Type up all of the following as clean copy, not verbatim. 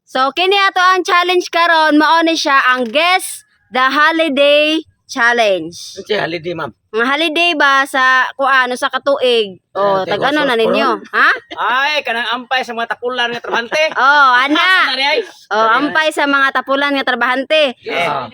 So kini ato ang challenge karon, mao ni siya ang guess the holiday challenge. Sige, holiday, ma'am. Ang holiday ba sa kuano sa katuig? O tag ano na ninyo? Ha? Ay, kanang ampay sa mga takulan nga trabante. Oh, Asa ana. na rin ay? Oh, ampay sa mga tapulan nga trabahante. Yeah.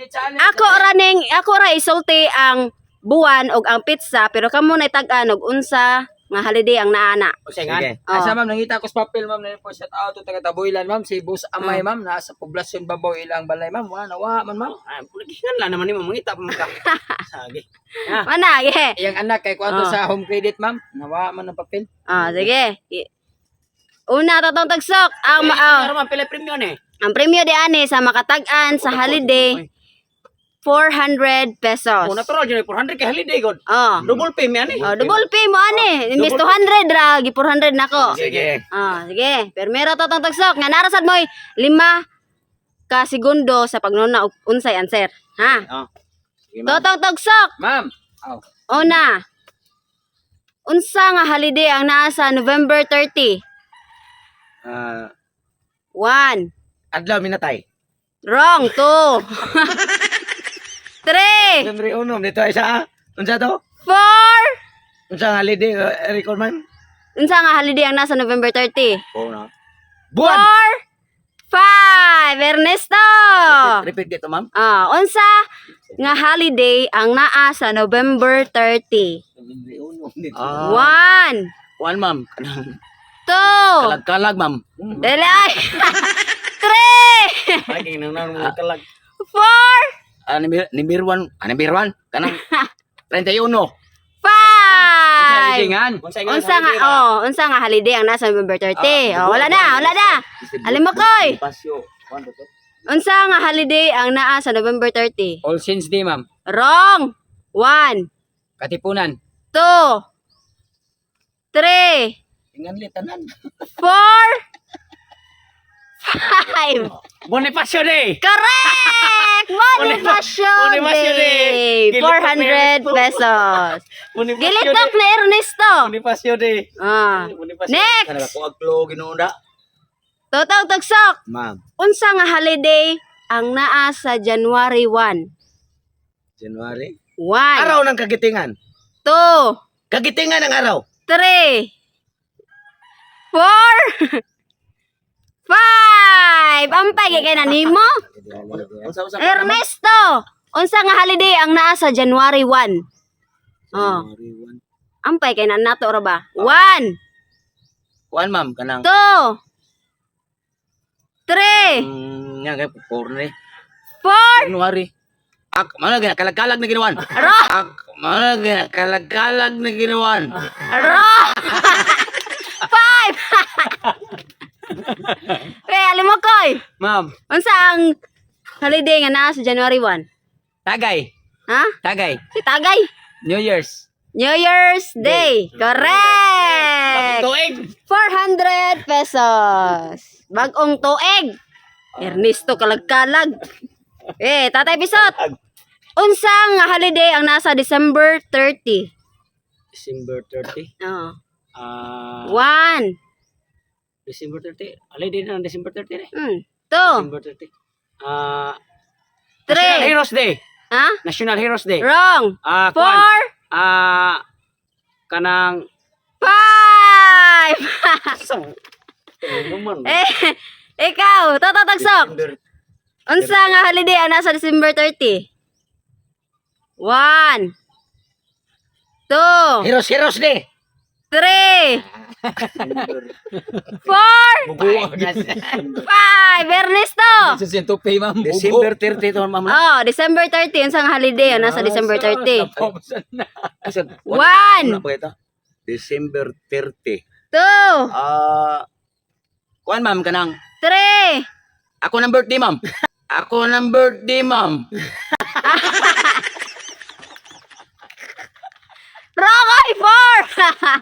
Ako ra isulti ang buwan og ang pizza pero kamo na tag-an og unsa nga holiday ang naana. Sige. Oh. Asa ma'am, nangita ko sa papel ma'am, na po shout out to taga Taboylan ma'am, si Boss Amay ma'am, nasa poblasyon Babaw ilang balay ma'am, nawa man ma'am. Ay, puligihan lang naman ni mangita pa mga. Sige. Ha. Mana, ge. Iyang anak kay kuanto sa home credit ma'am, nawa man ang papel. Ah, sige. Una tatong tagsok ang Pero man pila premium eh. ang premyo di ani sa makatag-an sa holiday 400 pesos. Oh, natural yun 400 kay holiday god. Oh. Double pay mi ani. Oh, double pay mo ani. Imbis 200 ra, gi 400 nako. Sige. Ah, sige. Permero tatong tagsok nga narasad mo'y 5 ka segundo sa pagnuna og unsay answer. Ha? Oh. Sige, ma'am. Tatong tagsok. Ma'am. Oh. Una. Unsa nga holiday ang naa sa November 30? 1. Adlaw minatay. Wrong. 2. 3. Siyempre unom dito ay sa unsa to? 4. Unsa nga holiday record man? Unsa nga holiday ang nasa November 30? Oh na. 4. Buwan. 5. Ernesto. Repeat dito, ma'am. Ah, unsa nga holiday ang naa sa November 30? Ah. 1. Kuan, ma'am. Kanang 2. kalag-kalag, ma'am. Dali ay. 3. Ay, nang nang kalag. 4. Number 1. Number 1. Kanang 31. 5. Lingan. Unsa nga holiday ang nasa November 30? Oh, wala na. Alim mo koy. Pasyo. Unsa nga holiday ang naa sa November 30? All Saints Day ma'am. Wrong. 1, Katipunan. 2, 3, Ingan litanan. 4, 5. Bonifacio Day. Correct! Bonifacio Bonifacio Day! Day. 400 pesos. Gilitok na Ernesto. Bonifacio Day. Ah. Bonifacio. Next! Kanang ko aglo ginuunda. Totoo tugsok. Ma'am. Unsa nga holiday ang naa sa January 1? January. 1, Araw ng kagitingan. 2, Kagitingan ng araw. 3, 4, 5. Ampay kay nimo? Unsa-unsa Ernesto, unsa nga holiday ang naa sa January 1? Oh, January 1. ampay kay nato ra ba? 1, Kuan, ma'am, kanang 2, 3, nga kay porne. 4. January. Mana gina kalag-kalag na ginawan. Ro, Mana gina kalag-kalag na ginawan. ro. 5. Hey, alim mo koy. Ma'am. Unsa ang holiday nga naa sa January 1? Tagay. Ha? Tagay. Si Tagay. New Year's. New Year's Day. Correct. Tuig. 400 pesos. Bagong tuig. Ernesto kalag-kalag. Tatay Bisot. Unsa nga holiday ang nasa December 30? December 30. Oh. 1, December 30. Alay din ang December 30 eh. 2, December 30. National 3. Heroes Day. Ha? National Heroes Day. Wrong. 4, Kuan. Kanang 5. Ikaw, tatagsok. Unsa nga holiday ang nasa December 30? 1, 2, Heroes Day. 3, 4, 5. Ernesto. Sa Sintupi ma'am. December 30 to, ma'am. Oh, December 30. Unsa nga holiday ang nasa December 30? 1, Ano pa ito? December 30. 2, Kuan, ma'am, kanang 3. ako ng birthday, ma'am. Ako ng birthday, ma'am. Rokoy 4.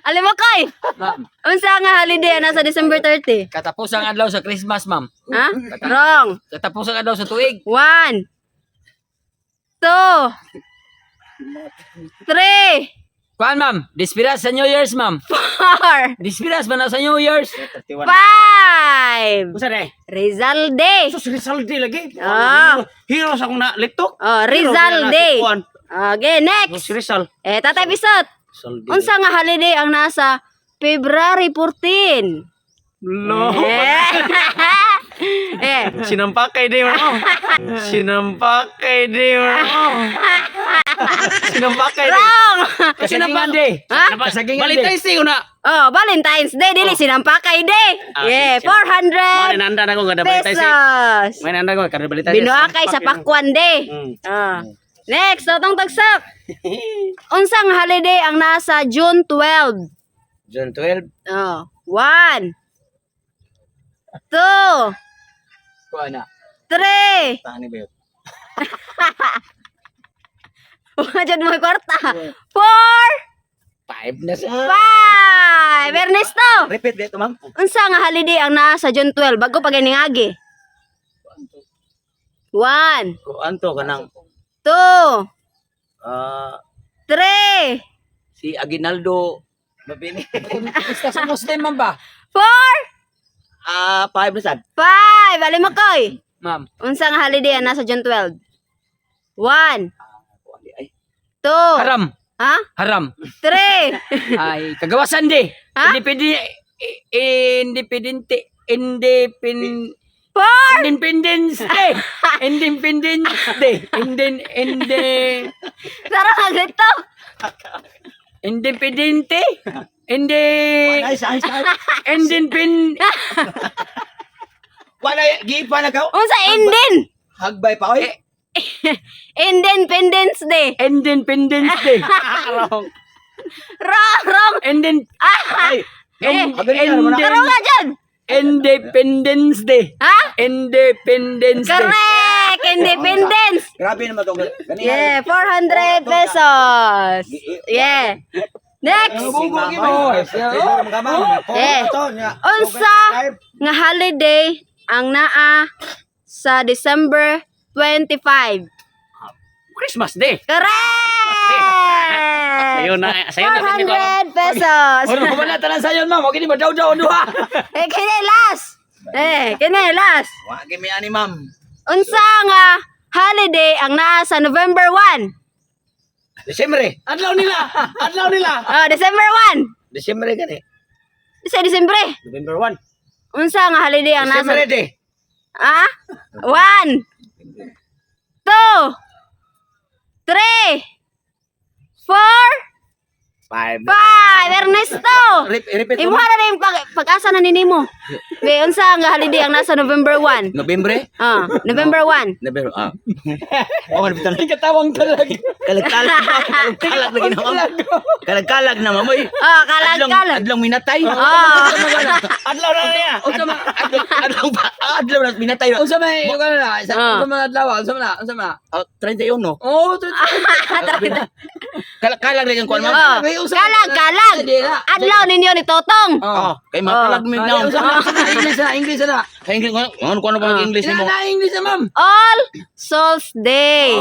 Alim mo koy. Ma'am. Unsa nga holiday ang nasa December 30? Katapusang adlaw sa Christmas ma'am. Ha? Wrong. Katapusang adlaw sa tuig. 1, 2, 3, Kuan ma'am, dispiras sa New Year's ma'am. 4, Dispiras ba na sa New Year's? 5, Usa na eh. Rizal Day. Sus, Rizal Day lagi. Ah. Heroes akong na liptok. Oh, Rizal Day. Okay, next. Sus, Rizal. Tatay Bisot. Rizal Day. Unsa nga holiday ang nasa February 14? No. Sinampakay day mo. Sinampakay day mo. Sinampakay day. Wrong! Kasagingan day. Ha? Kasagingan day. Balitay si una. Oh, Valentine's Day, dili sinampakay day. Yeah, 400 Mananda na ko kada balitay si. pesos. Mananda ko kada balitay si. Binuakay sa Pakwan Day. Next, totong tagsak. Unsang holiday ang nasa June 12? June 12. Oh, 1, 2, Kuan na. 3. Tani ba yun? Diyan mo kwarta. 4, 5 na sa. 5. Ernesto. Repeat dito, ma'am. Unsa nga holiday ang nasa June 12 bago pa giningagi? 1, Kuan to kanang 2, ah 3, si Aguinaldo Mabini. Basta sa Muslim ma'am ba? 4, 5 na sad. 5. Alim mo koy. Ma'am. Unsa nga holiday ang nasa June 12? 1, Ay, 2, Haram. ha? Haram. 3, Ay, kagawasan day. Ha? Independente. Independence 4. Day. Independence Day. Tara ka dito. Independente. ay. Wala gipa na ka. Unsa Indian? Hagbay pa oy. Independence Day. Independence Day. Wrong. Ay. Karo ka dyan. Independence Day. Ha? Independence Day. Correct. Independence. Grabe naman to. Yeah, 400 pesos. Yeah. Next. Unsa nga holiday ang naa sa December 25? Christmas Day. Correct! Sayo na 400 pesos. Ano ko na tanan sayon ma'am? Wag ni madaw-daw duha. Kini last. Wa gi mi ani ma'am. Unsa nga holiday ang naa sa November 1? Desyembre. Adlaw nila. December 1. Desyembre gani. Sa December. November 1. Unsa nga holiday ang nasa Desyembre Day. 1, 2, 3, 4, 5. 5. Ernesto. Repeat Imo na yung pag-asa na ninimo. Be unsa nga holiday ang nasa November 1? November. November 1. November. Oh, kan bitan. Katawang kalag. Kalag-kalag lagi na ma'am. Kalag-kalag na ma'am. Kalag-kalag. Adlaw minatay. Adlaw na niya. Adlaw na minatay. Unsa may yung ano na? Unsa man adlaw? Unsa man? 31 no. Oh, Kalag lagi ang kuan ma'am. Kalag. Adlaw ninyo ni Totong. Kay makalag mi na. English na. Kay English ano kuan ba English nimo? Na English na ma'am. All Souls Day.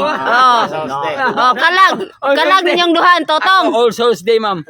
Kalag. Kalag ninyong duhan, Totong. All Souls Day ma'am.